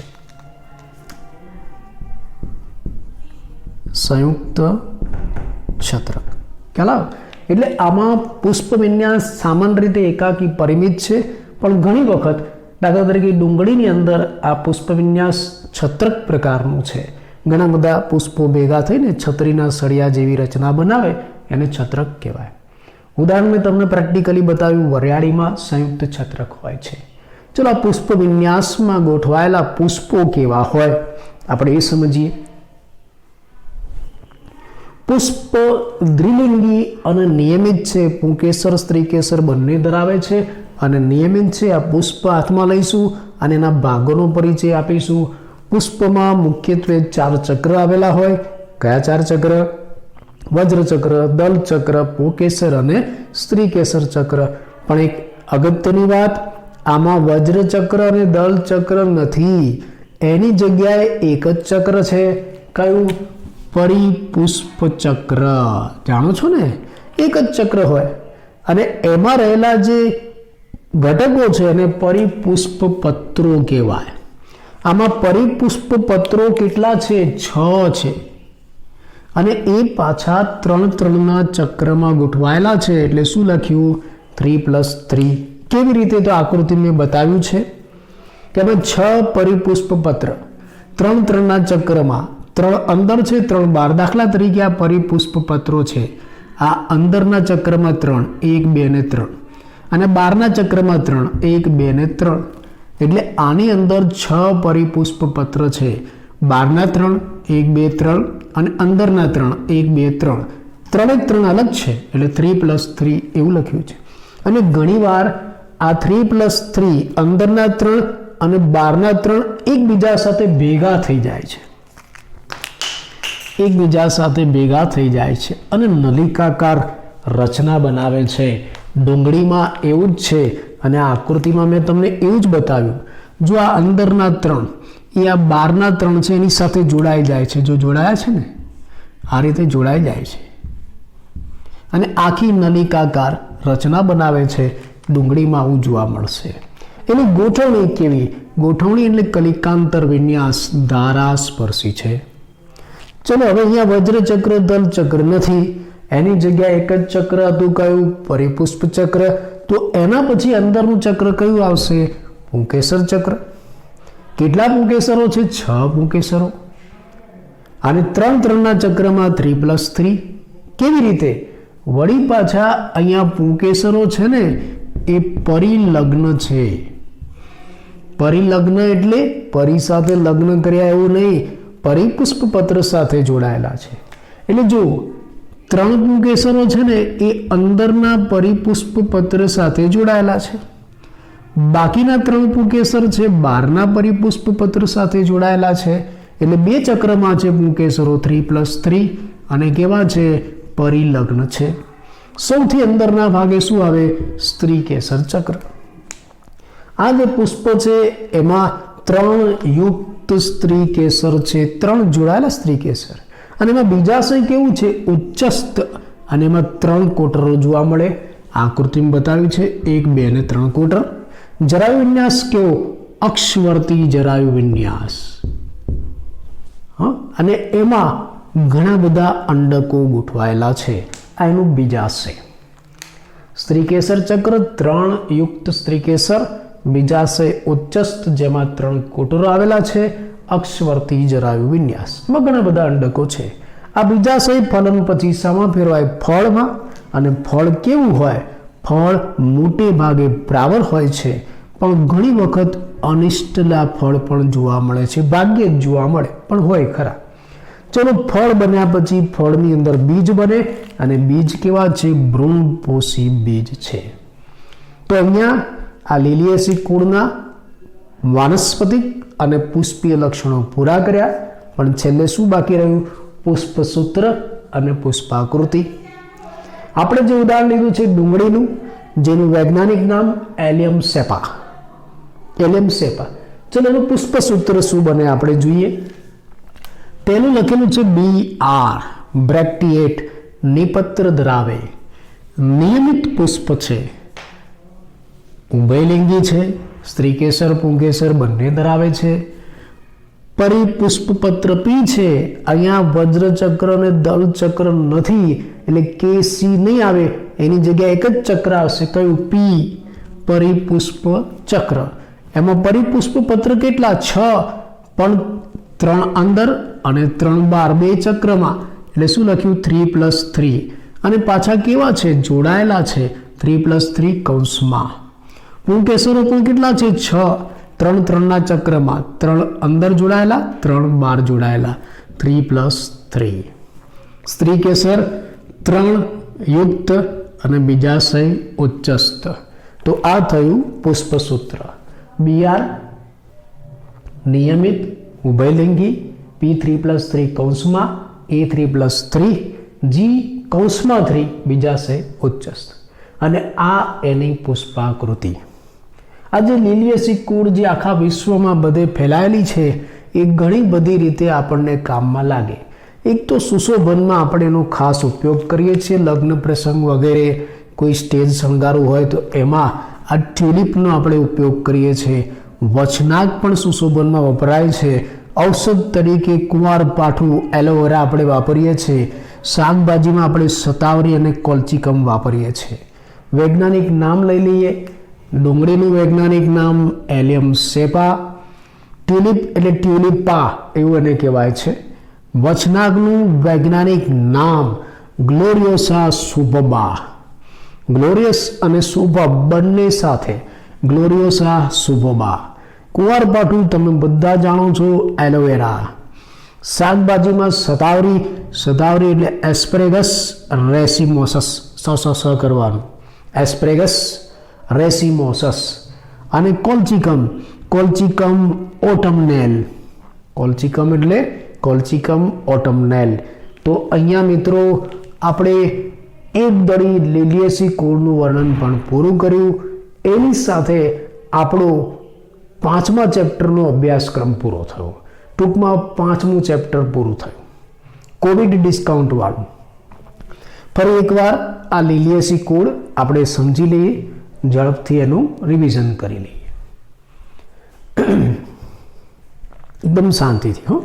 Speaker 1: સંયુક્ત છત્રક. ખ્યાલ આવે? એટલે આમાં પુષ્પ વિન્યાસ સામાન્ય રીતે એકાકી પરિમિત છે, પણ ઘણી વખત દાખલા તરીકે ડુંગળીની અંદર આ પુષ્પ વિન્યાસ છત્રક પ્રકારનું છે. ઘણા બધા પુષ્પો ભેગા થઈને છત્રીના સળિયા જેવી રચના બનાવે, એને છત્રક કહેવાય. ઉદાહરણ મેં તમને પ્રેક્ટિકલી બતાવ્યું, વરિયાળીમાં સંયુક્ત છત્રક હોય છે. ચલો આ પુષ્પ વિન્યાસમાં ગોઠવાયેલા પુષ્પો કેવા હોય આપણે એ સમજીએ. પુષ્પ દ્વિલિંગી અને નિયમિત છે. પુંકેસર સ્ત્રીકેસર બંને ધરાવે છે અને નિયમિત છે. આ પુષ્પ હાથમાં લઈશું અને એના ભાગોનો પરિચય આપીશું. પુષ્પમાં મુખ્યત્વે 4 ચક્ર આવેલા હોય. કયા 4 ચક્ર? વજ્રચક્ર, દલચક્ર, પુંકેસર અને સ્ત્રીકેસર ચક્ર. પણ એક અગત્યની વાત, આમાં વજ્રચક્ર અને દલચક્ર નથી. એની જગ્યાએ એક જ ચક્ર છે. કયું? પરિપુષ્પ ચક્ર. જાણો છો ને? એક જ ચક્ર હોય અને એમાં રહેલા જે ઘટકો છે એને પરિપુષ્પ પત્રો કહેવાય. આમાં પરિપુષ્પ પત્રો કેટલા છે? 6 છે અને એ પાછા 3-3ના ચક્રમાં ગોઠવાયેલા છે. એટલે શું લખ્યું? 3+3. કેવી રીતે? તો આકૃતિ મેં બતાવ્યું છે કે અમે 6 પરિપુષ્પ પત્ર 3-3ના ચક્રમાં, 3 અંદર છે 3 બહાર. દાખલા તરીકે આ પરિપુષ્પ પત્રો છે. આ અંદરના ચક્રમાં 3, 1, 2 ને 3 અને બહારના ચક્રમાં 3, 1, 2 ને 3. એટલે આની અંદર 6 પરિપુષ્પ પત્ર છે. બહારના 3, 1, 2, 3 અને અંદરના 3, 1, 2, 3. 3 અલગ છે એટલે 3+3 એવું લખ્યું છે. અને ઘણીવાર આ 3+3 અંદરના 3 અને બહારના 3 એકબીજા સાથે ભેગા થઈ જાય છે. એકબીજા સાથે ભેગા થઈ જાય છે અને નલિકાકાર રચના બનાવે છે. ડુંગળીમાં એવું જ છે અને આ આકૃતિમાં મેં તમને એવું જ બતાવ્યું. જો આ અંદરના 3 એ આ બહારના 3 છે એની સાથે જોડાઈ જાય છે. જો જોડાયા છે ને આ રીતે જોડાઈ જાય છે અને આખી નલિકાકાર રચના બનાવે છે. ડુંગળીમાં આવું જોવા મળશે. એની ગોઠવણી કેવી? ગોઠવણી એટલે કલિકાંતર વિન્યાસ ધારાસ્પર્શી છે. ચલો હવે અહીંયા વજ્રચક્ર દલચક્ર નથી, એની જગ્યાએ એક જ ચક્ર હતું. કયું? પરિપુષ્પ ચક્ર. તો એના પછી અંદરનું ચક્ર કયું આવશે? પુંકેસર ચક્ર. કેટલા પુંકેસરો છે? 6 પુંકેસરો. અને 3-3ના ચક્રમાં 3+3. કેવી રીતે? વળી પાછા અહીંયા પુંકેસરો છે ને એ પરિલગ્ન છે. પરિલગ્ન એટલે પરી સાથે લગ્ન કર્યા એવું નહીં, પરિપુષ્પ પત્ર સાથે જોડાયેલા છે. એટલે જો 3 પુંકેસરો છે ને એ અંદરના પરિપુષ્પ પત્ર સાથે જોડાયેલા છે. બાકીના 3 પુંકેસર છે બહારના પરિપુષ્પ પત્ર સાથે જોડાયેલા છે. એટલે 2 ચક્રમાં છે પુંકેસરો 3+3 અને કેવા છે? પરિલગ્ન છે. સૌથી અંદરના ભાગે શું આવે? સ્ત્રી કેસર ચક્ર. આ જે પુષ્પ છે એમાં 3 યુક્ત સ્ત્રી કેસર છે, 3 જોડાયેલા સ્ત્રી કેસર, અને એમાં બીજાશય કેવું છે? ઉચ્ચસ્થ, અને એમાં 3 કોટરો જોવા મળે. આકૃતિમાં બતાવ્યું છે 1, 2 અને 3 કોટર. જરાયુ વિન્યાસ કેવો? અક્ષવર્તી જરાયુ વિન્યાસ. અને એમાં ઘણા બધા અંડકો ગોઠવાયેલા છે. આ એનું બીજાશય. સ્ત્રી કેસર ચક્ર 3 યુક્ત સ્ત્રી કેસર, બીજાશય ઉચ્ચસ્થ જેમાં 3 કોટરો આવેલા છે, અક્ષવર્તી જરાયુ વિન્યાસ. એમાં ઘણા બધા અંડકો છે. આ બીજાશય ફલન પછી શામાં ફેરવાય? ફળમાં. અને ફળ કેવું હોય? ફળ મોટે ભાગે પ્રાવર હોય છે, પણ ઘણી વખત અનિષ્ટલા ફળ પણ જોવા મળે છે. ભાગ્યે જ જોવા મળે, પણ હોય ખરા. ચલો, ફળ બન્યા પછી ફળની અંદર બીજ બને, અને બીજ કેવા છે? ભ્રૂણપોષી બીજ છે. તો અહીંયા આ લીલિયેસી કુળના વાનસ્પતિક અને પુષ્પીય લક્ષણો પૂરા કર્યા, પણ છેલ્લે શું બાકી રહ્યું? પુષ્પસૂત્ર અને પુષ્પાકૃતિ. આપણે જે ઉદાહરણ લીધું છે ડુંગળીનું, જેનું વૈજ્ઞાનિક નામ એલિયમ સેપા. એલિયમ સેપા. ચલો, એનું પુષ્પસૂત્ર શું બને આપણે જોઈએ. તેનું લખેલું છે BR બ્રેક્ટિએટ, નિપત્ર ધરાવે, નિયમિત પુષ્પ છે, ઉભયલિંગી છે, સ્ત્રી કેસર પુંકેસર બંને ધરાવે છે, પરિપુષ્પપત્ર પી છે. અહીંયા વજ્રચક્ર અને દલચક્ર નથી, એટલે KC નહીં આવે, એની જગ્યાએ એક જ ચક્ર આવશે. કયું? પી, પરિપુષ્પ ચક્ર. એમાં પરિપુષ્પપત્ર કેટલા? 6, પણ 3 અંદર અને 3 બહાર, 2 ચક્રમાં. એટલે શું લખ્યું? 3+3. અને પાછા કેવા છે? જોડાયેલા છે. 3+3 કૌંસમાં. પુંકેસરો પણ કેટલા છે? 6, 3 3ના ચક્રમાં, 3 અંદર જોડાયેલા, 3 બહાર જોડાયેલા, 3+3. સ્ત્રી કેસર 3 યુક્ત અને બીજાશય ઉચ્ચસ્થ. તો આ થયું પુષ્પસૂત્ર. BR નિયમિત, ઉભયલિંગી, P3+3 કૌંસમાં, A3+3, G કૌંસમાં 3, બીજાશય ઉચ્ચસ્થ. અને આ એની પુષ્પાકૃતિ. આ જે લીલિયેસી કુળ જે આખા વિશ્વમાં બધે ફેલાયેલી છે, એ ઘણી બધી રીતે આપણને કામમાં લાગે. એક તો સુશોભનમાં આપણે એનો ખાસ ઉપયોગ કરીએ છીએ. લગ્ન પ્રસંગ વગેરે, કોઈ સ્ટેજ શણગારવું હોય તો એમાં આ ટ્યુલિપનો આપણે ઉપયોગ કરીએ છીએ. વચનાક પણ સુશોભનમાં વપરાય છે. ઔષધ તરીકે કુંવારપાઠું, એલોવેરા આપણે વાપરીએ છીએ. શાકભાજીમાં આપણે શતાવરી અને કોલચીકમ વાપરીએ છીએ. વૈજ્ઞાનિક નામ લઈ લઈએ. ડુંગળીનું વૈજ્ઞાનિક નામ એલિયમ સેપા. ટ્યુલિપ એટલે ટ્યુલિપા એવું એને કહેવાય છે. વચનાકનું વૈજ્ઞાનિક નામ ગ્લોરિયોસા સુબબા. ગ્લોરિયસ અને સુબબ બંને સાથે, ગ્લોરિયોસા સુબબા. કુંવારપાઠું તમે બધા જાણો છો, એલોવેરા. શાકભાજીમાં શતાવરી, શતાવરી એટલે એસ્પરેગસ રેસિમોસસ, સ કરવાનું, એસ્પરેગસ રેસિમોસસ. અને કોલચીકમ, કોલચીકમ ઓટમનેલ. કોલચીકમ એટલે કોલચીકમ ઓટમનેલ. તો અહીંયા મિત્રો આપણે એક દળી લીલિયેસી કુળનું વર્ણન પણ પૂરું કર્યું. એની સાથે આપણો 5મા ચેપ્ટરનો અભ્યાસક્રમ પૂરો થયો. ટૂંકમાં 5મું ચેપ્ટર પૂરું થયું, કોવિડ ડિસ્કાઉન્ટ વાળું. ફરી એકવાર આ લીલિયેસી કુળ આપણે સમજી લઈએ, ઝડપથી એનું રિવિઝન કરી લઈએ એકદમ શાંતિથી.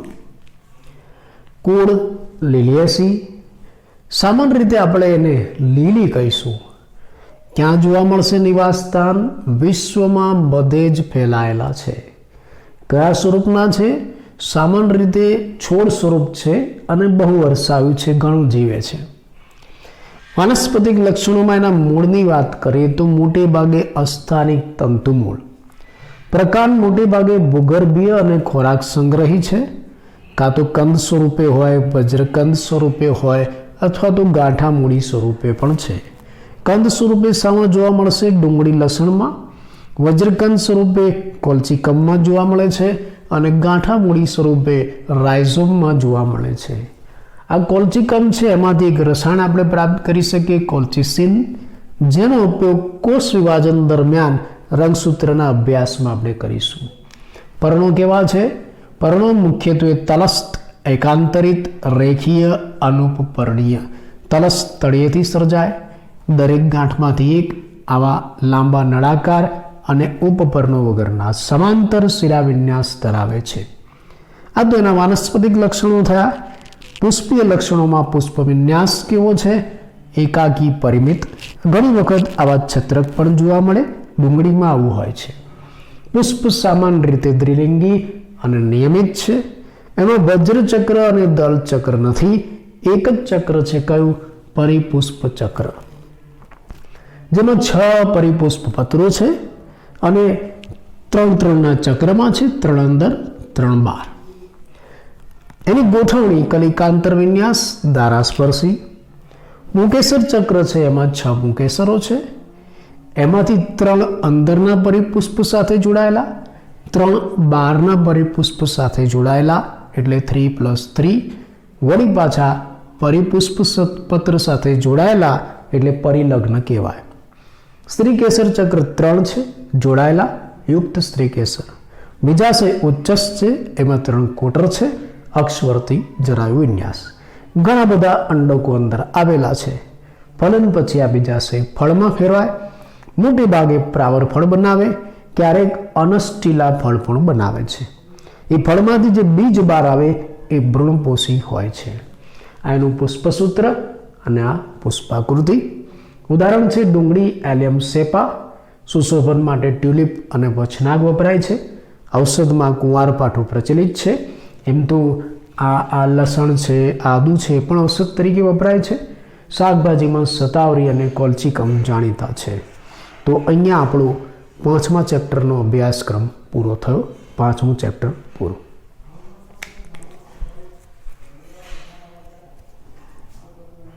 Speaker 1: કુળ લીલિયેસી, સામાન્ય રીતે આપણે એને લીલી કહીશું. ક્યાં જોવા મળશે નિવાસસ્થાન? વિશ્વમાં બધે જ ફેલાયેલા છે. કયા સ્વરૂપના છે? સામાન્ય રીતે છોડ સ્વરૂપ છે અને બહુ વર્ષાયું છે, ઘણું જીવે છે. વાનસ્પતિક લક્ષણોમાં એના મૂળની વાત કરીએ તો મોટે ભાગે અસ્થાનિક તંતુ મૂળ. પ્રકાર મોટે ભાગે ભૂગર્ભીય અને ખોરાક સંગ્રહી છે. કાં તો કંદ સ્વરૂપે હોય, વજ્રકંદ સ્વરૂપે હોય, અથવા તો ગાંઠા મૂળી સ્વરૂપે પણ છે. કંદ સ્વરૂપે શામાં જોવા મળશે? ડુંગળી લસણમાં. વજ્રકંદ સ્વરૂપે કોલચીકમમાં જોવા મળે છે. અને ગાંઠા મૂડી સ્વરૂપે રાઇઝોમમાં જોવા મળે છે. આ કોલ્ચિકમ છે એમાંથી એક રસાયણ આપણે પ્રાપ્ત કરી શકીએ કોલ્ચિસિન, જેનો ઉપયોગ કોષ વિભાજન દરમિયાન રંગસૂત્રના અભ્યાસમાં આપણે કરીશું. પર્ણો કેવા છે? પર્ણો મુખ્યત્વે તલસ્થ, એકાંતરિત, રેખીય, અનુપપર્ણીય. તલસ્થ તળિયેથી સર્જાય, દરેક ગાંઠમાંથી એક આવા લાંબા નળાકાર અને ઉપપર્ણો વગરના સમાંતર શિરાવિન્યાસ ધરાવે છે. આ તો એના વાનસ્પતિક લક્ષણો થયા. પુષ્પીય લક્ષણોમાં પુષ્પ વિન્યાસ કેવો છે? એકાકી, પરિમિત. ઘણી વખત આવા છત્રક પણ જોવા મળે. ડુંગળીમાં આવું હોય છે. પુષ્પ સામાન્ય રીતે દ્વિલિંગી અને નિયમિત છે. એમાં વજ્રચક્ર અને દલ ચક્ર નથી. એક જ ચક્ર છે. કયું? પરિપુષ્પ ચક્ર, જેમાં 6 પરિપુષ્પ પત્રો છે અને 3-3ના ચક્રમાં છે. 3 અંદર, 3 બહાર. એની ગોઠવણી કલિકાંતર વિન્યાસ, દારાસ્પર્શી. પુંકેસર ચક્ર છે, એમાં 6 પુંકેસરો છે. એમાંથી 3 અંદરના પરિપુષ્પ સાથે જોડાયેલા, 3 બહારના પરિપુષ્પ સાથે જોડાયેલા, એટલે 3+3. વળી પાછા પરિપુષ્પ પત્ર સાથે જોડાયેલા, એટલે પરિલગ્ન કહેવાય. સ્ત્રીકેસર ચક્ર 3 છે જોડાયેલા, યુક્ત સ્ત્રીકેસર. બીજાશય ઉચ્ચસ છે, એમાં 3 કોટર છે, અક્ષવર્તી જરાયુ વિન્યાસ. ઘણા બધા અંડકો અંદર આવેલા છે. ફલન પછી આ બીજાશય ફળમાં ફેરવાય. મોટે ભાગે પ્રાવર ફળ બનાવે, ક્યારેક અનસ્ટીલા ફળ પણ બનાવે છે. એ ફળમાંથી જે બીજ બહાર આવે એ ભ્રૂણપોષી હોય છે. આ એનું પુષ્પસૂત્ર અને આ પુષ્પાકૃતિ. ઉદાહરણ છે ડુંગળી, એલિયમ સેપા. સુશોભન માટે ટ્યુલિપ અને વચનાગ વપરાય છે. ઔષધમાં કુંવારપાઠું પ્રચલિત છે. એમ તો આ લસણ છે, આદુ છે, એ પણ ઔષધ તરીકે વપરાય છે. શાકભાજીમાં સતાવરી અને કોલ્ચિકમ જાણીતા છે. તો અહીંયા આપણો 5મા ચેપ્ટરનો અભ્યાસક્રમ પૂરો થયો. 5મું ચેપ્ટર પૂરું.